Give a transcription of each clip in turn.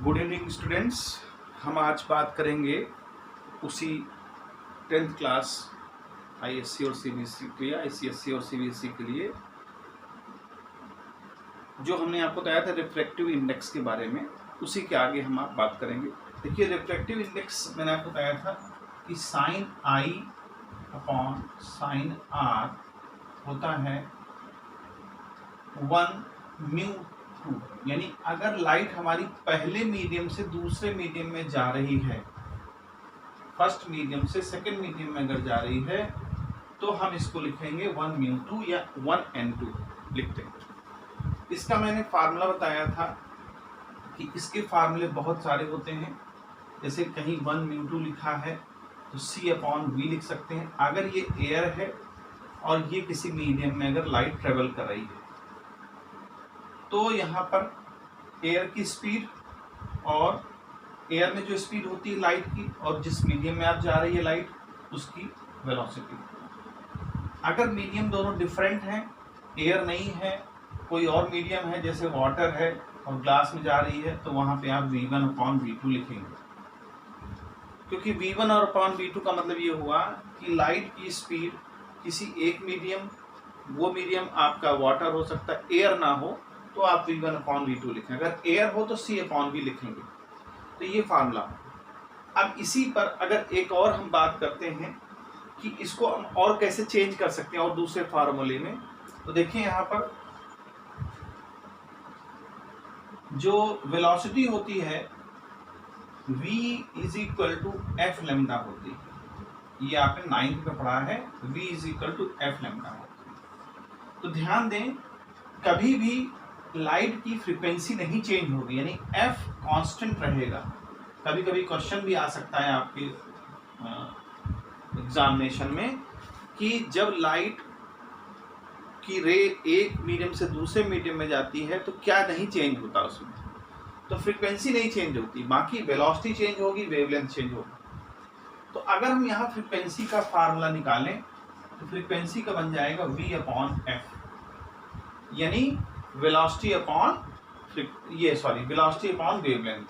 Good evening students. हम आज बात करेंगे उसी 10th क्लास आईएससी और सीबीएसई के लिए, आईसीएसई और सीबीएसई के लिए जो हमने आपको बताया था रिफ्रैक्टिव इंडेक्स के बारे में, उसी के आगे हम आप बात करेंगे। देखिए, रिफ्रैक्टिव इंडेक्स मैंने आपको बताया था कि sine i upon sine r होता है 1 म्यू 2। यानी अगर लाइट हमारी पहले मीडियम से दूसरे मीडियम में जा रही है, फर्स्ट मीडियम से सेकंड मीडियम में अगर जा रही है, तो हम इसको लिखेंगे 1 म्यू 2 या 1n2 लिखते हैं। इसका मैंने फार्मूला बताया था कि इसके फार्मूले बहुत सारे होते हैं। जैसे कहीं 1 म्यू 2 लिखा है तो c अपॉन v लिख सकते हैं। अगर ये एयर है और ये किसी मीडियम में अगर लाइट ट्रेवल कर रही है, तो यहाँ पर एयर की स्पीड और एयर में जो स्पीड होती है लाइट की, और जिस मीडियम में आप जा रही है लाइट, उसकी वेलोसिटी। अगर मीडियम दोनों डिफरेंट हैं, एयर नहीं है, कोई और मीडियम है जैसे वाटर है और ग्लास में जा रही है, तो वहाँ पे आप v1 अपॉन v2 लिखेंगे। क्योंकि v1 और अपॉन v2 का मतलब ये हुआ कि लाइट की स्पीड किसी एक मीडियम, वो मीडियम आपका वाटर हो सकता है, एयर ना हो तो आप v1 अपॉन v2 लिखें। अगर एयर हो तो c अपॉन v लिखेंगे। तो ये फार्मूला। अब इसी पर अगर एक और हम बात करते हैं कि इसको हम और कैसे चेंज कर सकते हैं और दूसरे फार्मूले में, तो देखिए यहाँ पर जो वेलोसिटी होती है v is equal to f lambda होती है। ये आपने 9th में पढ़ा है, v is equal to f lambda होती है। तो ध्यान दें, कभी भी लाइट की फ्रीक्वेंसी नहीं चेंज होगी, यानी f कांस्टेंट रहेगा। कभी कभी क्वेश्चन भी आ सकता है आपके एग्जामिनेशन में कि जब लाइट की रे एक मीडियम से दूसरे मीडियम में जाती है तो क्या नहीं चेंज होता उसमें, तो फ्रीक्वेंसी नहीं चेंज होती, बाकी वेलोसिटी चेंज होगी, वेवलेंथ चेंज होगी। तो अगर हम यहाँ फ्रीक्वेंसी का फार्मूला निकालें तो फ्रीक्वेंसी का बन जाएगा v अपॉन एफ, यानी velocity upon velocity upon wavelength,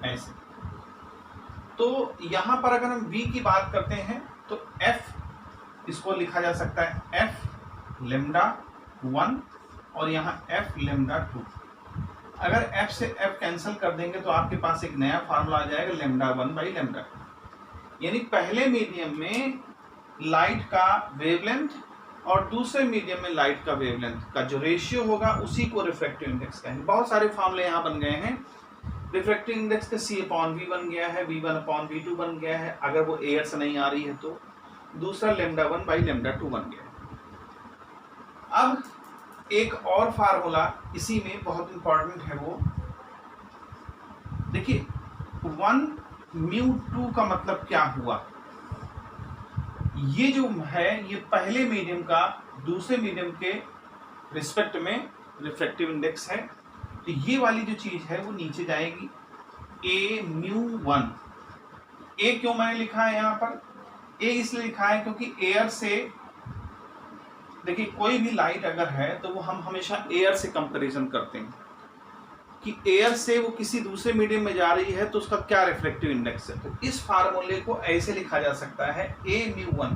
ऐसे। तो यहाँ पर अगर हम v की बात करते हैं तो f, इसको लिखा जा सकता है f लेमडा 1 और यहाँ f लेमडा 2। अगर f से f कैंसिल कर देंगे तो आपके पास एक नया फार्मूला आ जाएगा लेमडा 1 बाई लेमडा 2। यानी पहले मीडियम में लाइट का वेवलेंथ और दूसरे मीडियम में लाइट का वेवलेंथ का जो रेशियो होगा, उसी को रिफ्रैक्टिव इंडेक्स कहेंगे। बहुत सारे फार्मूले यहाँ बन गए हैं। रिफ्रैक्टिव इंडेक्स का c अपॉन v बन गया है, v1 अपॉन v2 बन गया है, अगर वो एयर से नहीं आ रही है तो। दूसरा लेमडा 1 बाई लेमडा 2 बन गया है। अब एक और फार्मूला इसी में बहुत इंपॉर्टेंट है, वो देखिए 1 म्यू 2 का मतलब क्या हुआ। ये जो है, ये पहले मीडियम का दूसरे मीडियम के रिस्पेक्ट में रिफ्रैक्टिव इंडेक्स है। तो ये वाली जो चीज है वो नीचे जाएगी, a म्यू 1। a क्यों मैंने लिखा है यहाँ पर, a इसलिए लिखा है क्योंकि एयर से, देखिए कोई भी लाइट अगर है तो वो हम हमेशा एयर से कंपैरिजन करते हैं कि एयर से वो किसी दूसरे मीडियम में जा रही है तो उसका क्या रिफ्रैक्टिव इंडेक्स है। तो इस फार्मूले को ऐसे लिखा जा सकता है a म्यू 1,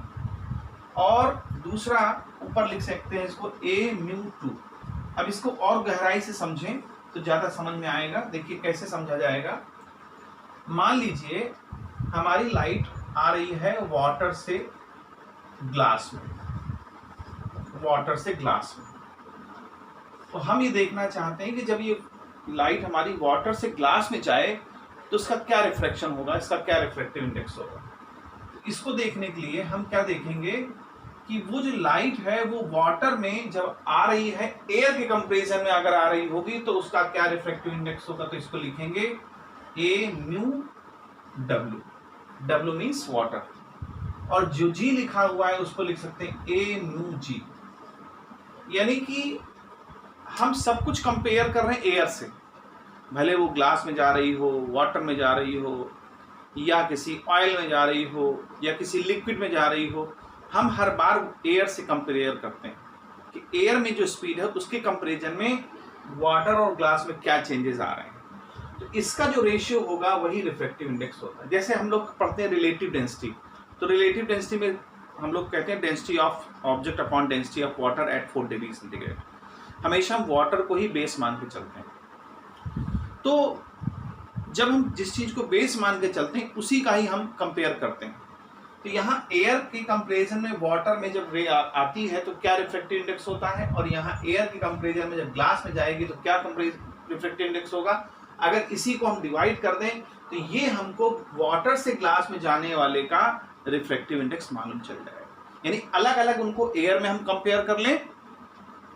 और दूसरा ऊपर लिख सकते हैं इसको a म्यू 2। अब इसको और गहराई से समझें तो ज़्यादा समझ में आएगा। देखिए कैसे समझा जाएगा। मान लीजिए हमारी लाइट आ रही है वाटर से ग्लास में, वाटर से ग्लास में। तो हम ये देखना चाहते हैं कि जब ये लाइट हमारी वाटर से ग्लास में जाए तो उसका क्या रिफ्रैक्शन होगा, इसका क्या रिफ्रैक्टिव इंडेक्स होगा। तो इसको देखने के लिए हम क्या देखेंगे कि वो जो लाइट है वो वाटर में जब आ रही है, एयर के कंपैरिजन में अगर आ रही होगी तो उसका क्या रिफ्रैक्टिव इंडेक्स होगा। तो इसको लिखेंगे a mu w, w means water, और जो g लिखा हुआ है उसको लिख सकते हैं a म्यू g। यानी कि हम सब कुछ कंपेयर कर रहे हैं एयर से, भले वो ग्लास में जा रही हो, वाटर में जा रही हो, या किसी ऑयल में जा रही हो, या किसी लिक्विड में जा रही हो। हम हर बार एयर से कंपेयर करते हैं कि एयर में जो स्पीड है उसके कंपैरिजन में वाटर और ग्लास में क्या चेंजेस आ रहे हैं। तो इसका जो रेशियो होगा वही रिफ्रैक्टिव इंडेक्स होता है। जैसे हम लोग पढ़ते हैं रिलेटिव डेंसिटी, तो रिलेटिव डेंसिटी में हम लोग कहते हैं density of object upon density of water at 4 degree centigrade. हमेशा हम वाटर को ही बेस मान के चलते हैं। तो जब हम जिस चीज को बेस मान के चलते हैं उसी का ही हम कंपेयर करते हैं। तो यहाँ एयर के कंपैरिजन में वाटर में जब रे आती है तो क्या रिफ्रैक्टिव इंडेक्स होता है, और यहाँ एयर के कंपैरिजन में जब ग्लास में जाएगी तो क्या रिफ्रैक्टिव इंडेक्स होगा। अगर इसी को हम डिवाइड कर दें तो ये हमको वाटर से ग्लास में जाने वाले का रिफ्रैक्टिव इंडेक्स मालूम चल जाएगा। यानी अलग अलग उनको एयर में हम कंपेयर कर लें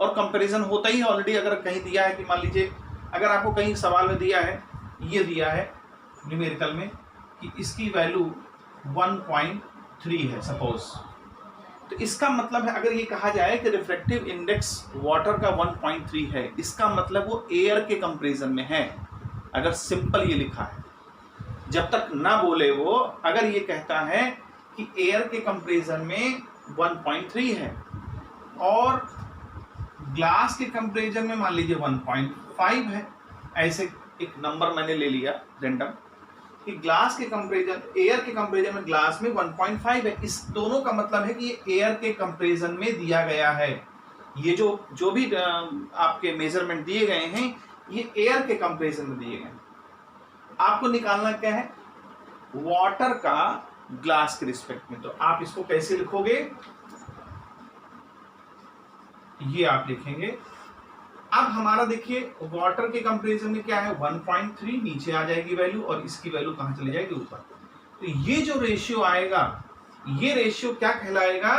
और कंपैरिजन होता ही है ऑलरेडी। अगर कहीं दिया है कि मान लीजिए अगर आपको कहीं सवाल में दिया है, ये दिया है न्यूमेरिकल में कि इसकी वैल्यू 1.3 है सपोज, तो इसका मतलब है अगर ये कहा जाए कि रिफ्रैक्टिव इंडेक्स वाटर का 1.3 है, इसका मतलब वो एयर के कंपैरिजन में है। अगर सिंपल ये लिखा है, जब तक ना बोले वो, अगर ये कहता है कि एयर के कंपैरिजन में 1.3 है और ग्लास के कंपैरिजन में मान लीजिए 1.5 है, ऐसे एक नंबर मैंने ले लिया रेंडम कि ग्लास के कंपैरिजन, एयर के कंपैरिजन में ग्लास में 1.5 है, इस दोनों का मतलब है कि ये एयर के कंपैरिजन में दिया गया है। ये जो भी आपके मेजरमेंट दिए गए हैं ये एयर के कंपैरिजन में दिए गए। आपको निकालना क्या है, वाटर का ग्लास के रिस्पेक्ट में। तो आप इसको कैसे लिखोगे, ये आप लिखेंगे। अब हमारा देखिए वाटर के कंपैरिजन में क्या है 1.3, नीचे आ जाएगी वैल्यू और इसकी वैल्यू कहां चली जाएगी ऊपर। तो ये जो रेशियो आएगा, ये रेशियो क्या कहलाएगा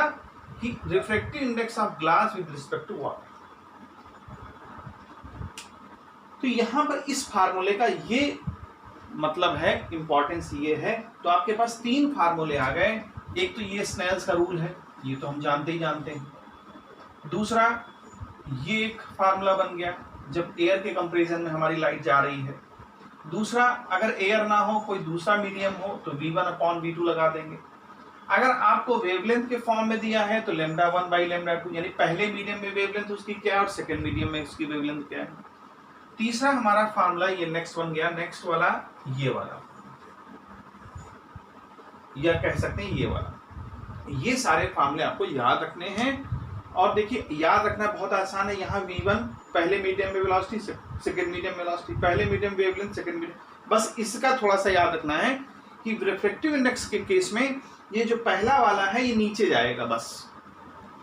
कि refractive index of glass with respect to water. तो यहां पर इस फार्मूले का ये मतलब है, इंपॉर्टेंस ये है। तो आपके पास 3 फार्मूले आ गए। एक तो ये स्नेल्स का रूल है, ये तो हम जानते ही जानते हैं। दूसरा ये एक फार्मूला बन गया जब एयर के कंपैरिजन में हमारी लाइट जा रही है। दूसरा, अगर एयर ना हो कोई दूसरा मीडियम हो तो V1/V2 लगा देंगे। अगर आपको वेवलेंथ के फॉर्म में दिया है तो λ1/λ2, यानी पहले मीडियम में वेवलेंथ उसकी क्या है और सेकेंड मीडियम में उसकी वेवलेंथ क्या है। तीसरा हमारा फार्मूला ये नेक्स्ट बन गया, नेक्स्ट वाला ये वाला, या कह सकते हैं ये वाला। ये सारे फार्मूले आपको याद रखने हैं। और देखिए याद रखना बहुत आसान है। यहाँ V1 पहले मीडियम में वेलोसिटी, सेकेंड मीडियम में वेलोसिटी, पहले मीडियम वेवलेंथ, सेकेंड मीडियम, बस इसका थोड़ा सा याद रखना है कि रिफ्रैक्टिव इंडेक्स के केस में ये जो पहला वाला है ये नीचे जाएगा। बस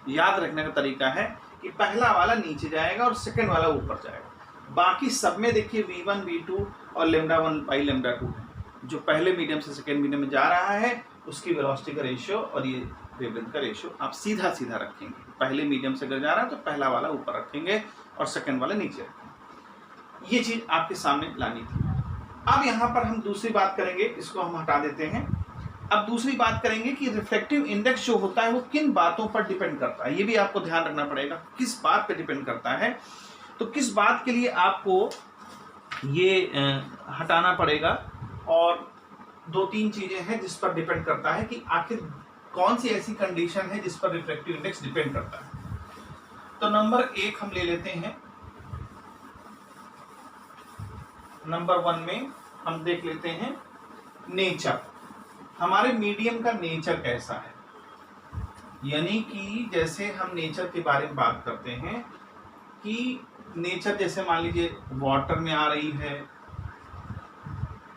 याद रखने का तरीका है कि पहला वाला नीचे जाएगा और सेकेंड वाला ऊपर जाएगा। बाकी सब में देखिए V1, V2 और λ1/λ2 है। जो पहले मीडियम से सेकेंड मीडियम में जा रहा है उसकी वेलोसिटी का रेशियो और ये वेवलेंथ का रेशियो आप सीधा सीधा रखेंगे। पहले मीडियम से अगर जा रहा है तो पहला वाला ऊपर रखेंगे और सेकंड वाला नीचे रखेंगे। ये चीज आपके सामने लानी थी। अब यहाँ पर हम दूसरी बात करेंगे, इसको हम हटा देते हैं। अब दूसरी बात करेंगे कि रिफ्रैक्टिव इंडेक्स जो होता है वो किन बातों पर डिपेंड करता है। ये भी आपको ध्यान रखना पड़ेगा किस बात पर डिपेंड करता है। तो किस बात के लिए आपको ये हटाना पड़ेगा, और 2-3 चीजें हैं जिस पर डिपेंड करता है कि आखिर कौन सी ऐसी कंडीशन है जिस पर रिफ्रैक्टिव इंडेक्स डिपेंड करता है। तो नंबर 1 हम ले लेते हैं। नंबर 1 में हम देख लेते हैं नेचर। हमारे मीडियम का नेचर कैसा है, यानी कि जैसे हम नेचर के बारे में बात करते हैं कि नेचर जैसे मान लीजिए वाटर में आ रही है,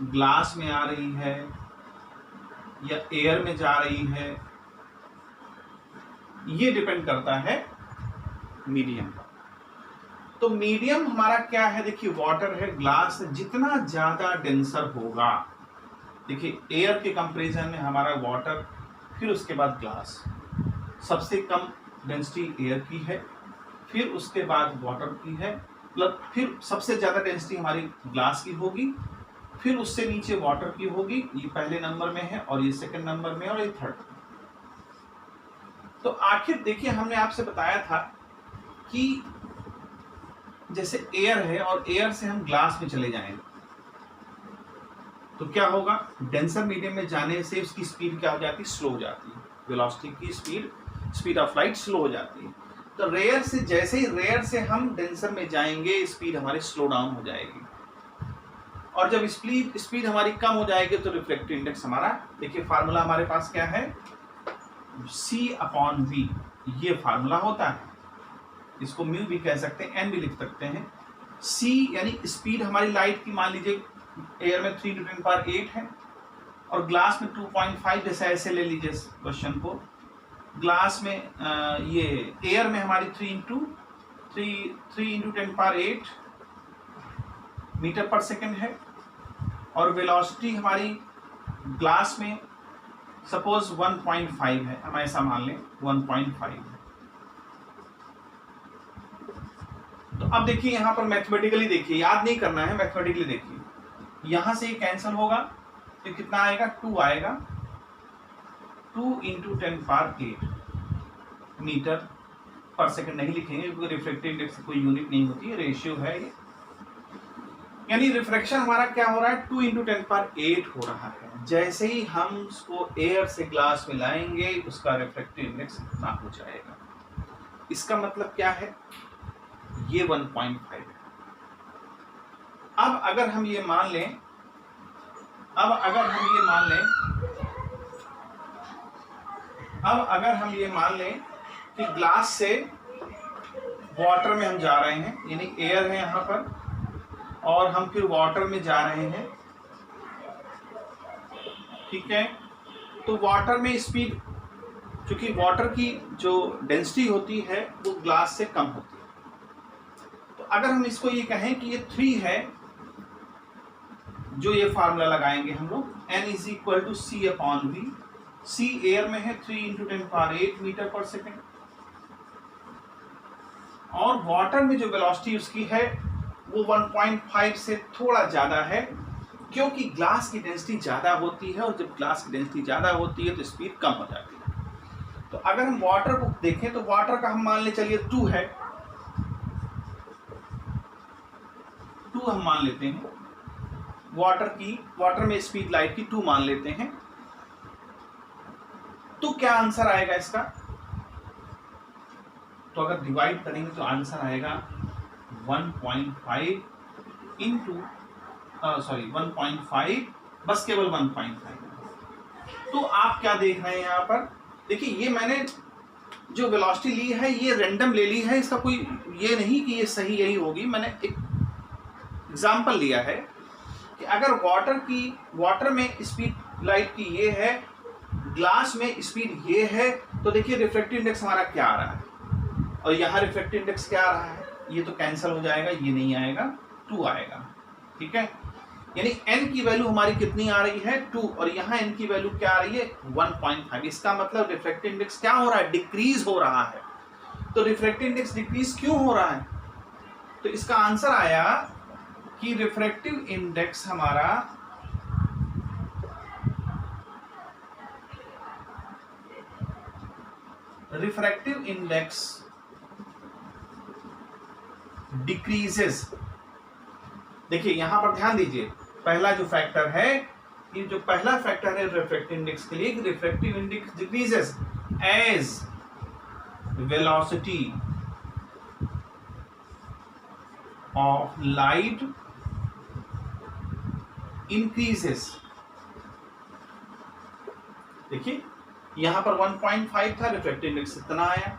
ग्लास में आ रही है या एयर में जा रही है, ये डिपेंड करता है मीडियम पर। तो मीडियम हमारा क्या है, देखिए वाटर है, ग्लास है, जितना ज्यादा डेंसर होगा, देखिए एयर के कंपैरिजन में हमारा वाटर, फिर उसके बाद ग्लास, सबसे कम डेंसिटी एयर की है, फिर उसके बाद वाटर की है, मतलब फिर सबसे ज्यादा डेंसिटी हमारी ग्लास की होगी, फिर उससे नीचे वाटर की होगी। ये पहले नंबर में है और ये सेकंड नंबर में और ये थर्ड। तो आखिर देखिए हमने आपसे बताया था कि जैसे एयर है और एयर से हम ग्लास में चले जाएंगे तो क्या होगा, डेंसर मीडियम में जाने से उसकी स्पीड क्या हो जाती है, स्लो हो जाती है। वेलोसिटी की स्पीड ऑफ लाइट स्लो हो जाती है। तो रेयर से, जैसे ही रेयर से हम डेंसर में जाएंगे स्पीड हमारी स्लो डाउन हो जाएगी। और जब स्पीड हमारी कम हो जाएगी तो रिफ्रैक्टिव इंडेक्स हमारा, देखिए फार्मूला हमारे पास क्या है, C/V, ये फार्मूला होता है, इसको म्यू भी कह सकते हैं, एन भी लिख सकते हैं। C यानी स्पीड हमारी लाइट की, मान लीजिए एयर में 3 × 10⁸ है और ग्लास में 2.5, जैसे ऐसे ले लीजिए क्वेश्चन को, ग्लास में ये एयर में हमारी 3 × 10⁸ मीटर पर सेकेंड है और वेलोसिटी हमारी ग्लास में सपोज 1.5 है, हम ऐसा मान लें 1.5 है। तो अब देखिए यहाँ पर मैथमेटिकली देखिए, याद नहीं करना है, मैथमेटिकली देखिए, यहाँ से ये कैंसिल होगा तो कितना आएगा, 2 आएगा, 2 × 10⁸ मीटर पर सेकंड नहीं लिखेंगे क्योंकि रिफ्रैक्टिव इंडेक्स की कोई यूनिट नहीं होती है, रेशियो है ये। यानी रिफ्रैक्शन हमारा क्या हो रहा है, 2 × 10⁸ हो रहा है। जैसे ही हम उसको एयर से ग्लास में लाएंगे उसका रिफ्रैक्टिव इंडेक्स इतना हो जाएगा। इसका मतलब क्या है, ये 1.5 है। अब अगर हम ये मान लें, अब अगर हम ये मान लें कि ग्लास से वाटर में हम जा रहे हैं, यानी एयर है यहाँ पर और हम फिर वाटर में जा रहे हैं, ठीक है। तो वाटर में स्पीड, क्योंकि वाटर की जो डेंसिटी होती है वो ग्लास से कम होती है, तो अगर हम इसको ये कहें कि ये 3 है, जो ये फार्मूला लगाएंगे हम लोग, n = C/V, C एयर में है 3 × 10⁸ मीटर पर सेकेंड और वाटर में जो वेलोसिटी उसकी है वो 1.5 से थोड़ा ज़्यादा है, क्योंकि ग्लास की डेंसिटी ज़्यादा होती है और जब ग्लास की डेंसिटी ज़्यादा होती है तो स्पीड कम हो जाती है। तो अगर हम वाटर को देखें तो वाटर का हम मान ले चलिए 2 है, 2 हम मान लेते हैं, वाटर में स्पीड लाइट की 2 मान लेते हैं। तो क्या आंसर आएगा इसका, तो अगर डिवाइड करेंगे तो आंसर आएगा 1.5 बस केवल 1.5। तो आप क्या देख रहे हैं यहाँ पर, देखिए ये मैंने जो वेलोसिटी ली है ये रैंडम ले ली है, इसका कोई ये नहीं कि ये सही यही होगी, मैंने एक एग्जाम्पल लिया है कि अगर वाटर में स्पीड लाइट की ये है, ग्लास में स्पीड ये है, तो देखिए रिफ्रैक्टिव इंडेक्स हमारा क्या आ रहा है और यहाँ रिफ्रैक्टिव इंडेक्स क्या आ रहा है, ये तो कैंसिल हो जाएगा, ये नहीं आएगा, 2 आएगा, ठीक है। यानी n की वैल्यू हमारी कितनी आ रही है, 2, और यहाँ n की वैल्यू क्या आ रही है, 1.5। इसका मतलब रिफ्रैक्टिव इंडेक्स क्या हो रहा है, डिक्रीज हो रहा है। तो रिफ्रैक्टिव इंडेक्स डिक्रीज क्यों हो रहा है, तो इसका आंसर आया कि रिफ्रैक्टिव इंडेक्स हमारा डिक्रीजेस। देखिए यहां पर ध्यान दीजिए, पहला जो फैक्टर है, ये जो पहला फैक्टर है रिफ्रैक्टिव इंडेक्स के लिए, refractive index decreases as velocity of light increases. देखिए यहां पर 1.5 था, रिफ्रैक्टिव इंडेक्स इतना आया,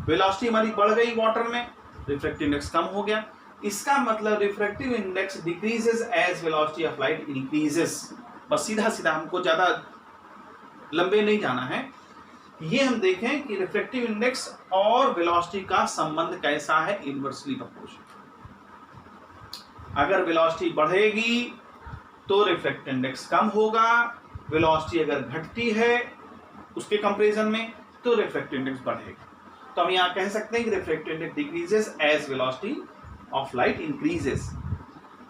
वेलोसिटी हमारी बढ़ गई वाटर में, रिफ्रैक्टिव इंडेक्स कम हो गया। इसका मतलब refractive index decreases as velocity of light increases. बस सीधा सीधा, हमको ज्यादा लंबे नहीं जाना है, ये हम देखें कि रिफ्रैक्टिव इंडेक्स और वेलोसिटी का संबंध कैसा है, इनवर्सली प्रोपोर्शनल। अगर वेलोसिटी बढ़ेगी तो रिफ्रैक्टिव इंडेक्स कम होगा, वेलोसिटी अगर घटती है उसके कंपैरिजन में तो रिफ्रैक्टिव इंडेक्स बढ़ेगा। तो हम यहाँ कह सकते हैं कि refractive index decreases as velocity of light increases,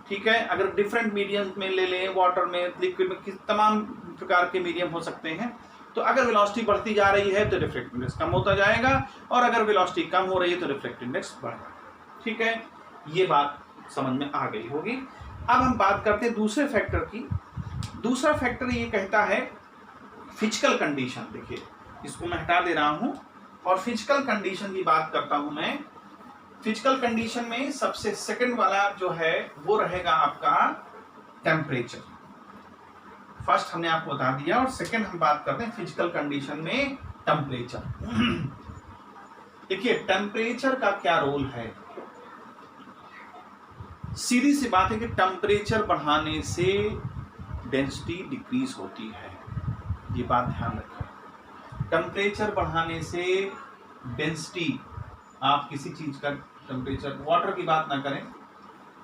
ठीक है। अगर डिफरेंट मीडियम में ले लें, वाटर में, लिक्विड में, तमाम प्रकार के मीडियम हो सकते हैं, तो अगर वेलोसिटी बढ़ती जा रही है तो रिफ्रैक्टिव इंडेक्स कम होता जाएगा और अगर वेलोसिटी कम हो रही है तो रिफ्रैक्टिव इंडेक्स बढ़ेगा, ठीक है। ये बात समझ में आ गई होगी। अब हम बात करते हैं दूसरे फैक्टर की। दूसरा फैक्टर ये कहता है फिजिकल कंडीशन। देखिए इसको मैं हटा दे रहा हूं और फिजिकल कंडीशन की बात करता हूं मैं। फिजिकल कंडीशन में सबसे सेकंड वाला जो है वो रहेगा आपका टेम्परेचर। फर्स्ट हमने आपको बता दिया और सेकंड हम बात करते हैं फिजिकल कंडीशन में टेम्परेचर। देखिए टेम्परेचर का क्या रोल है। सीधी सी बात है कि टेम्परेचर बढ़ाने से डेंसिटी डिक्रीज होती है, ये बात ध्यान रखें। टेम्परेचर बढ़ाने से डेंसिटी, आप किसी चीज का टेम्परेचर, वाटर की बात ना करें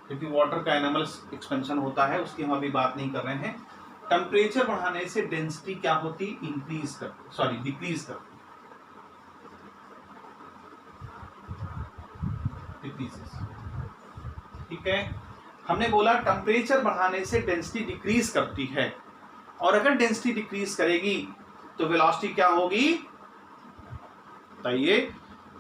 क्योंकि वाटर का एनिमल एक्सपेंशन होता है, उसकी हम अभी बात नहीं कर रहे हैं। टेम्परेचर बढ़ाने से डेंसिटी क्या होती, डिक्रीज करती। ठीक है, हमने बोला टेम्परेचर बढ़ाने से डेंसिटी डिक्रीज करती है, और अगर डेंसिटी डिक्रीज करेगी तो वेलोसिटी क्या होगी बताइए।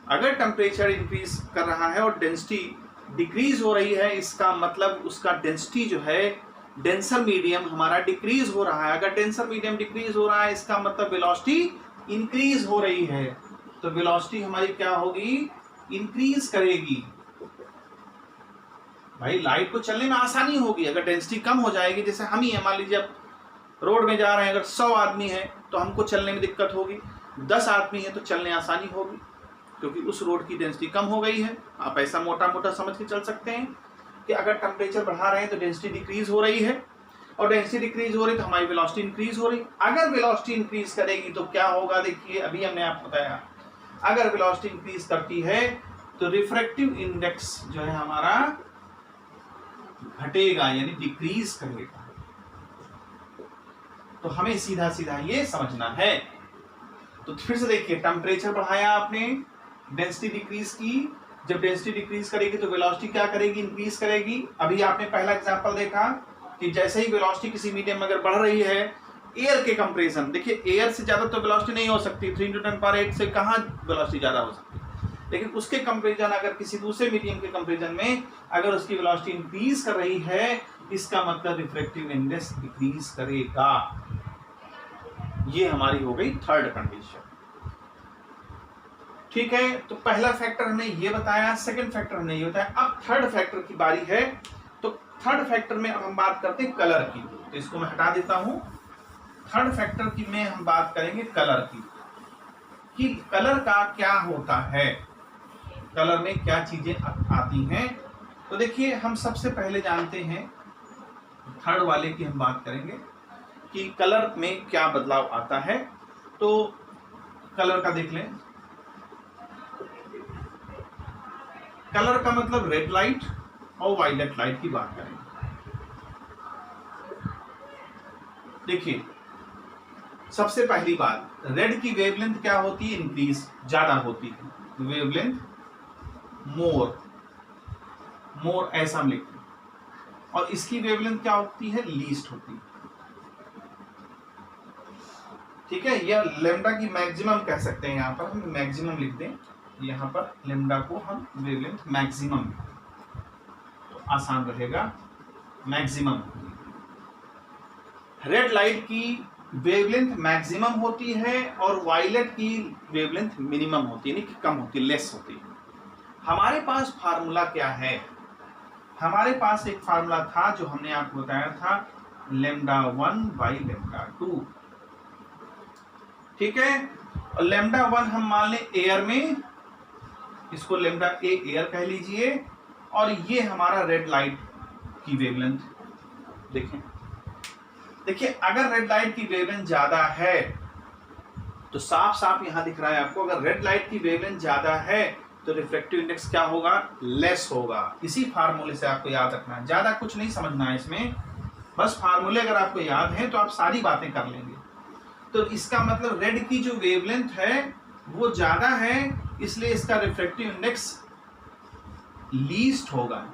अगर टेम्परेचर इंक्रीज कर रहा है और डेंसिटी डिक्रीज हो रही है, इसका मतलब उसका डेंसिटी जो है, डेंसर मीडियम हमारा डिक्रीज हो रहा है। अगर डेंसर मीडियम डिक्रीज हो रहा है, इसका मतलब वेलोसिटी इंक्रीज हो रही है, तो वेलोसिटी हमारी क्या होगी, इंक्रीज करेगी। भाई लाइट को चलने में आसानी होगी अगर डेंसिटी कम हो जाएगी। जैसे हम ही है, मान लीजिए अब रोड में जा रहे हैं, अगर 100 आदमी है तो हमको चलने में दिक्कत होगी, 10 आदमी है तो चलने आसानी होगी, क्योंकि उस रोड की डेंसिटी कम हो गई है। आप ऐसा मोटा मोटा समझ के चल सकते हैं कि अगर टेम्परेचर बढ़ा रहे हैं तो डेंसिटी डिक्रीज हो रही है, और डेंसिटी डिक्रीज हो रही है तो हमारी वेलोसिटी इंक्रीज हो रही है। अगर वेलोसिटी इंक्रीज करेगी तो क्या होगा, देखिए अभी हमने आपको बताया, अगर वेलोसिटी इंक्रीज करती है तो रिफ्रैक्टिव इंडेक्स जो है हमारा घटेगा, यानी डिक्रीज करेगा। तो हमें सीधा सीधा ये समझना है। तो फिर से देखिए, टेम्परेचर बढ़ाया आपने, डेंसिटी डिक्रीज की, जब डेंसिटी डिक्रीज करेगी तो वेलोसिटी क्या करेगी, इंक्रीज करेगी। अभी आपने पहला एग्जांपल देखा कि जैसे ही वेलोसिटी किसी मीडियम में अगर बढ़ रही है, एयर के कंपैरिजन, देखिए एयर से ज्यादा तो वेलोसिटी नहीं हो सकती, 3 × 10⁸ से कहाँ वेलोसिटी ज्यादा हो सकती है, लेकिन उसके कंपैरिजन, अगर किसी दूसरे मीडियम के कंपैरिजन में अगर उसकी वेलोसिटी इंक्रीज कर रही है, इसका मतलब रिफ्रैक्टिव इंडेक्स डिक्रीज करेगा। ये हमारी हो गई थर्ड कंडीशन। ठीक है, तो पहला फैक्टर हमने ये बताया, सेकंड फैक्टर हमने ये बताया। अब थर्ड फैक्टर की बारी है। तो थर्ड फैक्टर में अब हम बात करते हैं कलर की, तो इसको मैं हटा देता हूं। थर्ड फैक्टर की में हम बात करेंगे कलर की, कि कलर का क्या होता है, कलर में क्या चीजें आती हैं। तो देखिए, हम सबसे पहले जानते हैं, थर्ड वाले की हम बात करेंगे कि कलर में क्या बदलाव आता है। तो कलर का देख लें, कलर का मतलब रेड लाइट और वायलेट लाइट की बात करेंगे। देखिए, सबसे पहली बात, रेड की वेवलेंथ क्या होती है, इंक्रीज, ज्यादा होती है, वेवलेंथ मोर ऐसा हम लिखते हैं, और इसकी वेवलेंथ क्या होती है, लीस्ट होती है। ठीक है, या लेम्डा की मैक्सिमम कह सकते हैं, यहाँ पर हम मैक्सिमम लिख दें, यहाँ पर लेम्डा को हम वेवलेंथ मैक्सिमम, तो आसान रहेगा, मैक्सिमम। रेड लाइट की वेवलेंथ मैक्सिमम होती है और वायलेट की वेवलेंथ मिनिमम होती है, यानी कि कम होती है, लेस होती है। हमारे पास फार्मूला क्या है, हमारे पास एक फार्मूला था जो हमने आपको बताया था, λ1/λ2। ठीक है, और λ1 हम मान लें एयर में, इसको λa एयर कह लीजिए, और ये हमारा रेड लाइट की वेवलेंथ। देखिए, अगर रेड लाइट की वेवलेंथ ज्यादा है तो साफ साफ यहां दिख रहा है आपको, अगर रेड लाइट की वेवलेंथ ज्यादा है तो रिफ्रैक्टिव इंडेक्स क्या होगा, लेस होगा। इसी फार्मूले से आपको याद रखना है, ज्यादा कुछ नहीं समझना है इसमें, बस फार्मूले अगर आपको याद है तो आप सारी बातें कर लेंगे। तो इसका मतलब रेड की जो वेवलेंथ है वो ज्यादा है, इसलिए इसका रिफ्रैक्टिव इंडेक्स लीस्ट होगा,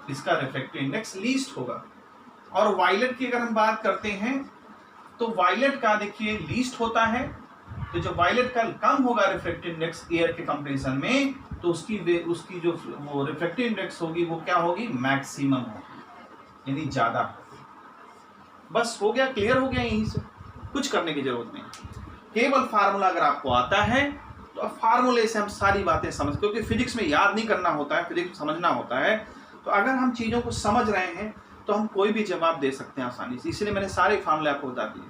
इसका रिफ्रैक्टिव इंडेक्स लीस्ट होगा। और वायलेट की अगर हम बात करते हैं तो वायलेट का देखिए लीस्ट होता है, तो जब वायलेट का कम होगा रिफ्रैक्टिव इंडेक्स एयर के कंपैरिजन में, तो उसकी जो वो रिफ्रैक्टिव इंडेक्स होगी वो क्या होगी, मैक्सिमम होगी, यानी ज्यादा। बस हो गया, क्लियर हो गया, यहीं से कुछ करने की जरूरत नहीं, केवल फार्मूला अगर आपको आता है तो अब फार्मूले से हम सारी बातें समझ, क्योंकि फिजिक्स में याद नहीं करना होता है, फिजिक्स समझना होता है। तो अगर हम चीज़ों को समझ रहे हैं तो हम कोई भी जवाब दे सकते हैं आसानी से। इसलिए मैंने सारे फार्मूले आपको बता दिए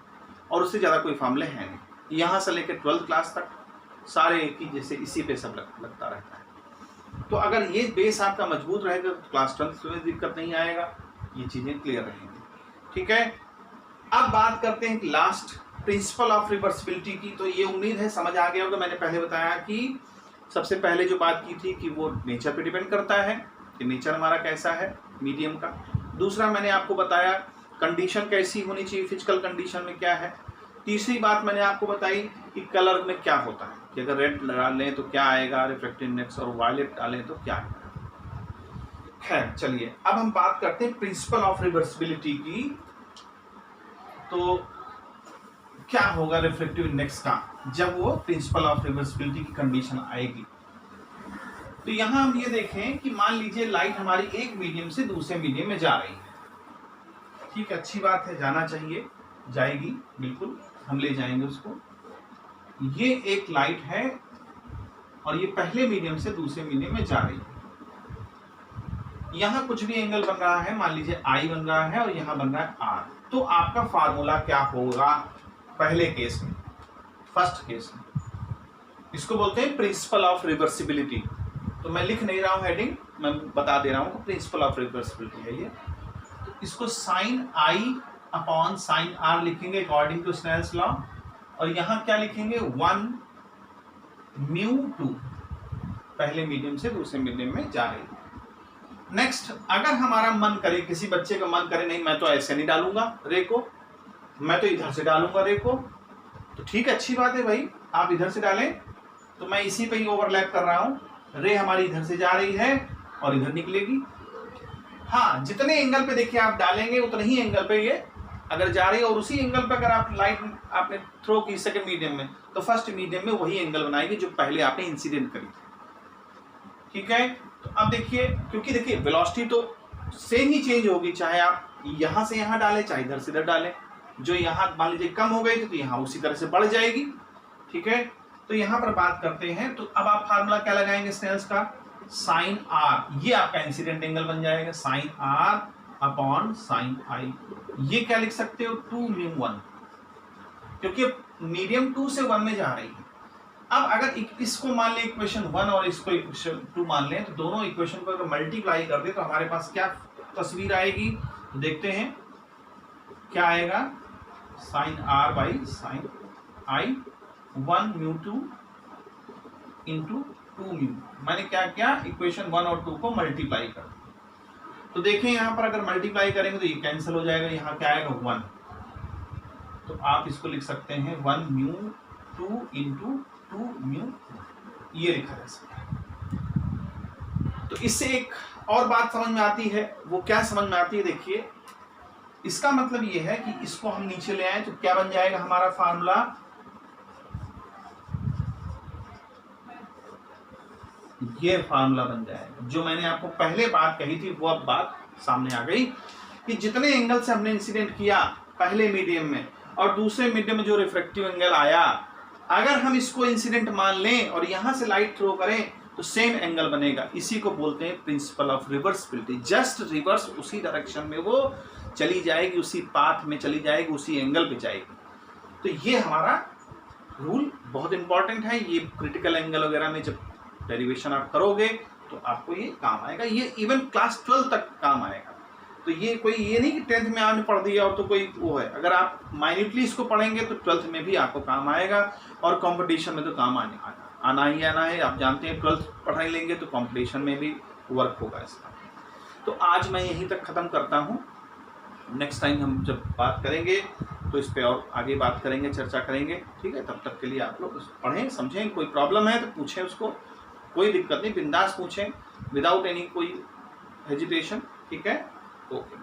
और उससे ज़्यादा कोई फार्मूले हैं नहीं। यहाँ से लेकर 12th क्लास तक सारे एक ही जैसे इसी पे सब लगता रहता है। तो अगर ये बेस आपका मजबूत रहेगा तो क्लास 12th में दिक्कत नहीं आएगा, ये चीज़ें क्लियर रहेंगी। ठीक है, अब बात करते हैं लास्ट प्रिंसिपल ऑफ रिवर्सिबिलिटी की। तो ये उम्मीद है समझ आ गया होगा। मैंने पहले बताया कि सबसे पहले जो बात की थी कि वो नेचर पे डिपेंड करता है कि नेचर हमारा कैसा है मीडियम का। दूसरा मैंने आपको बताया कंडीशन कैसी होनी चाहिए, फिजिकल कंडीशन में क्या है। तीसरी बात मैंने आपको बताई कि कलर में क्या होता है कि अगर रेड डालें तो क्या आएगा रिफ्लेक्टिव इंडेक्स और वायलेट डालें तो क्या आएगा। खैर चलिए अब हम बात करते हैं प्रिंसिपल ऑफ रिवर्सिबिलिटी की। तो क्या होगा रिफ्लेक्टिव इंडेक्स का जब वो प्रिंसिपल ऑफ रिवर्सिबिलिटी की कंडीशन आएगी। तो यहां हम ये देखें कि मान लीजिए लाइट हमारी एक मीडियम से दूसरे मीडियम में जा रही है। ठीक है, अच्छी बात है, जाना चाहिए, जाएगी, बिल्कुल हम ले जाएंगे उसको। ये एक लाइट है और ये पहले मीडियम से दूसरे मीडियम में जा रही है। यहां कुछ भी एंगल बन रहा है, मान लीजिए आई बन रहा है और यहां बन रहा है आर। तो आपका फार्मूला क्या होगा पहले केस में, फर्स्ट केस में? इसको बोलते हैं प्रिंसिपल ऑफ रिवर्सिबिलिटी। तो मैं लिख नहीं रहा हूं हेडिंग, मैं बता दे रहा हूं प्रिंसिपल ऑफ रिवर्सिबिलिटी है ये। तो इसको sine i upon sine r लिखेंगे अकॉर्डिंग टू स्नेल्स लॉ। और यहां क्या लिखेंगे 1 म्यू 2 पहले मीडियम से दूसरे मीडियम में जा रही है। नेक्स्ट, अगर हमारा मन करे, किसी बच्चे का मन करे नहीं मैं तो ऐसे नहीं डालूंगा रे को, मैं तो इधर से डालूंगा रे को, तो ठीक है, अच्छी बात है भाई, आप इधर से डालें। तो मैं इसी पे ही ओवरलैप कर रहा हूं, रे हमारी इधर से जा रही है और इधर निकलेगी। हाँ, जितने एंगल पे देखिए आप डालेंगे उतने ही एंगल पे ये अगर जा रही है, और उसी एंगल पे अगर आप लाइट आपने थ्रो की सेकंड मीडियम में तो फर्स्ट मीडियम में वही एंगल बनाएगी जो पहले आपने इंसिडेंट करी। ठीक है, तो अब देखिए, क्योंकि देखिए वेलोसिटी तो सेम ही चेंज होगी, चाहे आप यहां से यहां डालें चाहे इधर से इधर डालें। जो यहां मान लीजिए कम हो गई थी तो यहां उसी तरह से बढ़ जाएगी। ठीक है, तो यहां पर बात करते हैं। तो अब आप फार्मूला क्या लगाएंगे स्नेल्स का, साइन आर, ये आपका इंसिडेंट एंगल बन जाएगा, साइन आर अपॉन साइन आई। ये क्या लिख सकते हो 2 म्यू 1, क्योंकि मीडियम 2 से 1 में जा रही है। अब अगर इसको मान लें इक्वेशन 1 और इसको इक्वेशन 2 मान लें, तो दोनों इक्वेशन को अगर मल्टीप्लाई कर दे तो हमारे पास क्या तस्वीर आएगी, तो देखते हैं क्या आएगा, sine r by sine i 1 mu 2 into 2 mu. मैंने क्या किया, इक्वेशन 1 और 2 को मल्टीप्लाई कर। तो देखें यहां पर अगर मल्टीप्लाई करेंगे तो ये कैंसिल हो जाएगा, यहां क्या आएगा 1। तो आप इसको लिख सकते हैं 1 म्यू 2 इंटू 2 म्यू, ये लिखा जा सकता है। तो इससे एक और बात समझ में आती है, वो क्या समझ में आती है, देखिए इसका मतलब ये है कि इसको हम नीचे ले आए तो क्या बन जाएगा हमारा फार्मूला, ये फार्मूला बन जाएगा। जो मैंने आपको पहले बात कही थी वो अब बात सामने आ गई कि जितने एंगल से हमने इंसिडेंट किया पहले मीडियम में और दूसरे मीडियम में जो रिफ्लेक्टिव एंगल आया, अगर हम इसको इंसिडेंट मान लें और यहां से लाइट थ्रो करें तो सेम एंगल बनेगा। इसी को बोलते हैं principle of reversibility. Just reverse, उसी डायरेक्शन में वो चली जाएगी, उसी पाथ में चली जाएगी, उसी एंगल पे जाएगी। तो ये हमारा रूल बहुत इंपॉर्टेंट है। ये क्रिटिकल एंगल वगैरह में जब डेरिवेशन आप करोगे तो आपको ये काम आएगा, ये इवन क्लास 12 तक काम आएगा। तो ये कोई ये नहीं कि 10th में आपने पढ़ दिया और तो कोई वो है, अगर आप माइन्यूटली इसको पढ़ेंगे तो 12th में भी आपको काम आएगा और कंपटीशन में तो काम आना ही आना है। आप जानते हैं 12th पढ़ाई लेंगे तो कंपटीशन में भी वर्क होगा इसका। तो आज मैं यहीं तक ख़त्म करता हूँ। नेक्स्ट टाइम हम जब बात करेंगे तो इस पर और आगे बात करेंगे, चर्चा करेंगे। ठीक है, तब तक के लिए आप लोग पढ़ें, समझें, कोई प्रॉब्लम है तो पूछें उसको, कोई दिक्कत नहीं, बिंदास पूछें, विदाउट एनी कोई हेजिटेशन। ठीक है, ओके।